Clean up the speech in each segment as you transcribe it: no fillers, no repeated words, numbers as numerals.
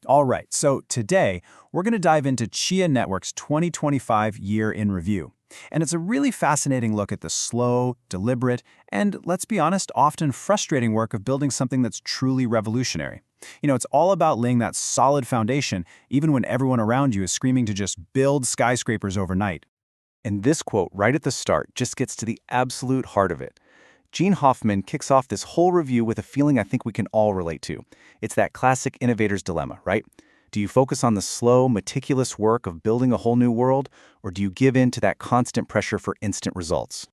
All right, so today we're going to dive into Chia Network's 2025 year in review. And it's a really fascinating look at the slow, deliberate, and let's be honest, often frustrating work of building something that's truly revolutionary. It's all about laying that solid foundation, even when everyone around you is screaming to just build skyscrapers overnight. And this quote right at the start just gets to the absolute heart of it. Gene Hoffman kicks off this whole review with a feeling I think we can all relate to. It's that classic innovator's dilemma, right? Do you focus on the slow, meticulous work of building a whole new world, or do you give in to that constant pressure for instant results?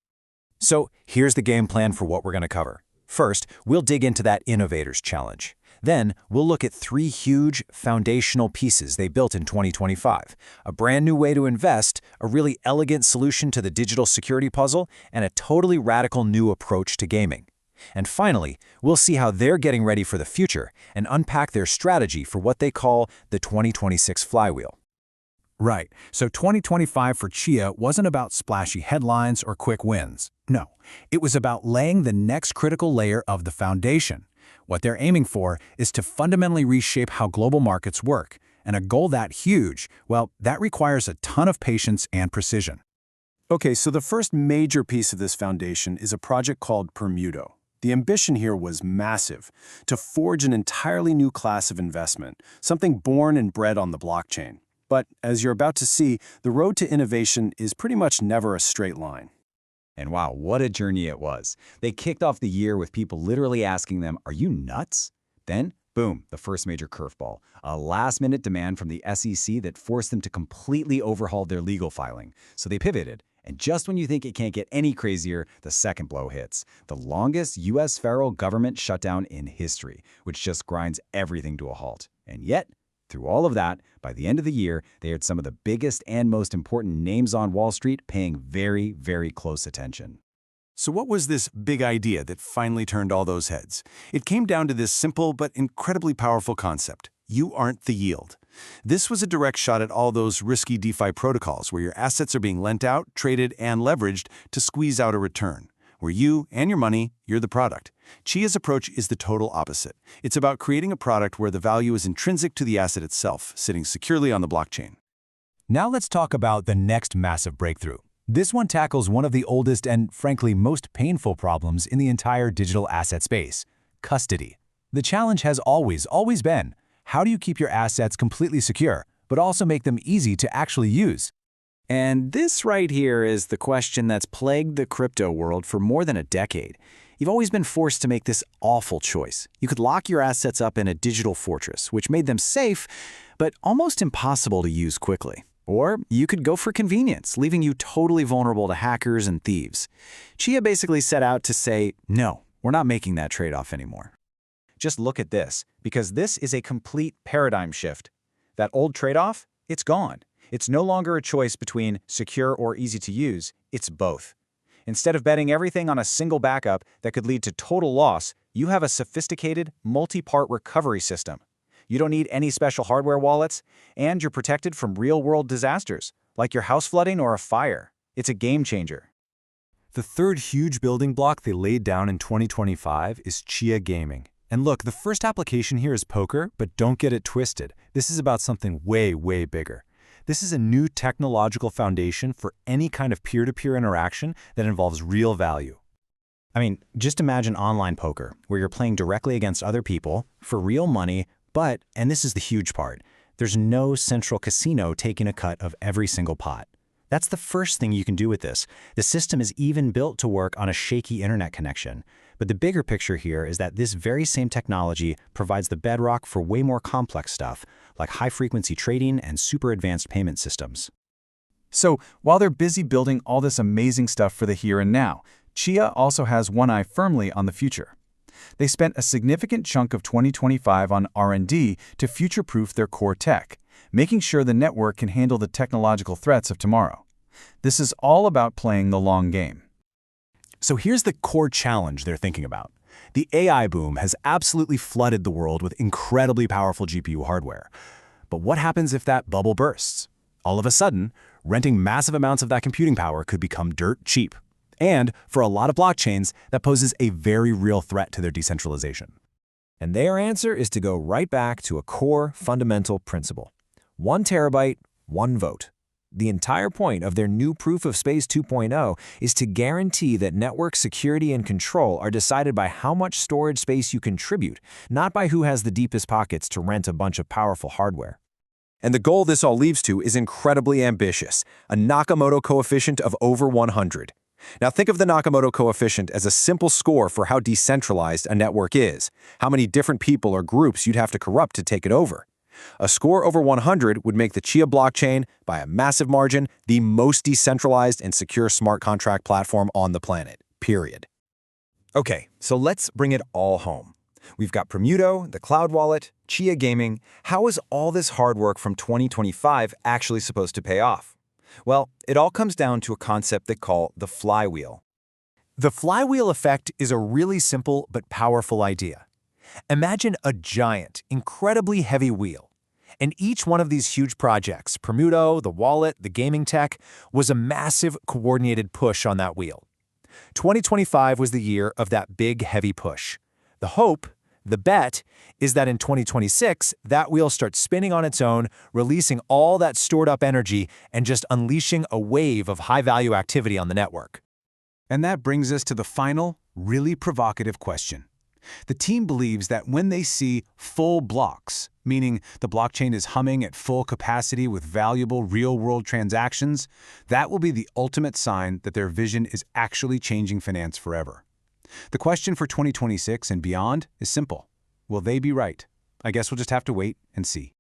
So here's the game plan for what we're going to cover. First, we'll dig into that innovator's challenge. Then, we'll look at 3 huge foundational pieces they built in 2025. A brand new way to invest, a really elegant solution to the digital security puzzle, and a totally radical new approach to gaming. And finally, we'll see how they're getting ready for the future and unpack their strategy for what they call the 2026 flywheel. Right, so 2025 for Chia wasn't about splashy headlines or quick wins. No, it was about laying the next critical layer of the foundation. What they're aiming for is to fundamentally reshape how global markets work, and a goal that huge, well, that requires a ton of patience and precision. Okay, so the first major piece of this foundation is a project called Permudo. The ambition here was massive, to forge an entirely new class of investment, something born and bred on the blockchain. But as you're about to see, the road to innovation is pretty much never a straight line. And wow, what a journey it was. They kicked off the year with people literally asking them, "Are you nuts?" Then, boom, the first major curveball, a last-minute demand from the SEC that forced them to completely overhaul their legal filing. So they pivoted, and just when you think it can't get any crazier, the second blow hits. The longest U.S. federal government shutdown in history, which just grinds everything to a halt. And yet, through all of that, by the end of the year, they had some of the biggest and most important names on Wall Street paying very, very close attention. So what was this big idea that finally turned all those heads? It came down to this simple but incredibly powerful concept. You aren't the yield. This was a direct shot at all those risky DeFi protocols where your assets are being lent out, traded, and leveraged to squeeze out a return. Where you and your money, you're the product. Chia's approach is the total opposite. It's about creating a product where the value is intrinsic to the asset itself, sitting securely on the blockchain. Now let's talk about the next massive breakthrough. This one tackles one of the oldest and, frankly, most painful problems in the entire digital asset space: custody. The challenge has always been, how do you keep your assets completely secure, but also make them easy to actually use? And this right here is the question that's plagued the crypto world for more than a decade. You've always been forced to make this awful choice. You could lock your assets up in a digital fortress, which made them safe, but almost impossible to use quickly. Or you could go for convenience, leaving you totally vulnerable to hackers and thieves. Chia basically set out to say, no, we're not making that trade-off anymore. Just look at this, because this is a complete paradigm shift. That old trade-off, it's gone. It's no longer a choice between secure or easy to use, it's both. Instead of betting everything on a single backup that could lead to total loss, you have a sophisticated, multi-part recovery system. You don't need any special hardware wallets, and you're protected from real-world disasters, like your house flooding or a fire. It's a game changer. The third huge building block they laid down in 2025 is Chia Gaming. And look, the first application here is poker, but don't get it twisted. This is about something way, way bigger. This is a new technological foundation for any kind of peer-to-peer interaction that involves real value. I mean, just imagine online poker, where you're playing directly against other people for real money, but, and this is the huge part, there's no central casino taking a cut of every single pot. That's the first thing you can do with this. The system is even built to work on a shaky internet connection. But the bigger picture here is that this very same technology provides the bedrock for way more complex stuff, like high-frequency trading and super advanced payment systems. So, while they're busy building all this amazing stuff for the here and now, Chia also has one eye firmly on the future. They spent a significant chunk of 2025 on R&D to future-proof their core tech, making sure the network can handle the technological threats of tomorrow. This is all about playing the long game. So here's the core challenge they're thinking about. The AI boom has absolutely flooded the world with incredibly powerful GPU hardware. But what happens if that bubble bursts? All of a sudden, renting massive amounts of that computing power could become dirt cheap. And for a lot of blockchains, that poses a very real threat to their decentralization. And their answer is to go right back to a core fundamental principle. 1 terabyte, 1 vote. The entire point of their new Proof of Space 2.0 is to guarantee that network security and control are decided by how much storage space you contribute, not by who has the deepest pockets to rent a bunch of powerful hardware. And the goal this all leads to is incredibly ambitious, a Nakamoto coefficient of over 100. Now think of the Nakamoto coefficient as a simple score for how decentralized a network is, how many different people or groups you'd have to corrupt to take it over. A score over 100 would make the Chia blockchain, by a massive margin, the most decentralized and secure smart contract platform on the planet, period. Okay, so let's bring it all home. We've got Permuto, the Cloud Wallet, Chia Gaming. How is all this hard work from 2025 actually supposed to pay off? Well, it all comes down to a concept they call the flywheel. The flywheel effect is a really simple but powerful idea. Imagine a giant, incredibly heavy wheel. And each one of these huge projects, Permuto, the wallet, the gaming tech, was a massive coordinated push on that wheel. 2025 was the year of that big, heavy push. The hope, the bet, is that in 2026, that wheel starts spinning on its own, releasing all that stored-up energy and just unleashing a wave of high-value activity on the network. And that brings us to the final, really provocative question. The team believes that when they see full blocks, meaning the blockchain is humming at full capacity with valuable real-world transactions, that will be the ultimate sign that their vision is actually changing finance forever. The question for 2026 and beyond is simple. Will they be right? I guess we'll just have to wait and see.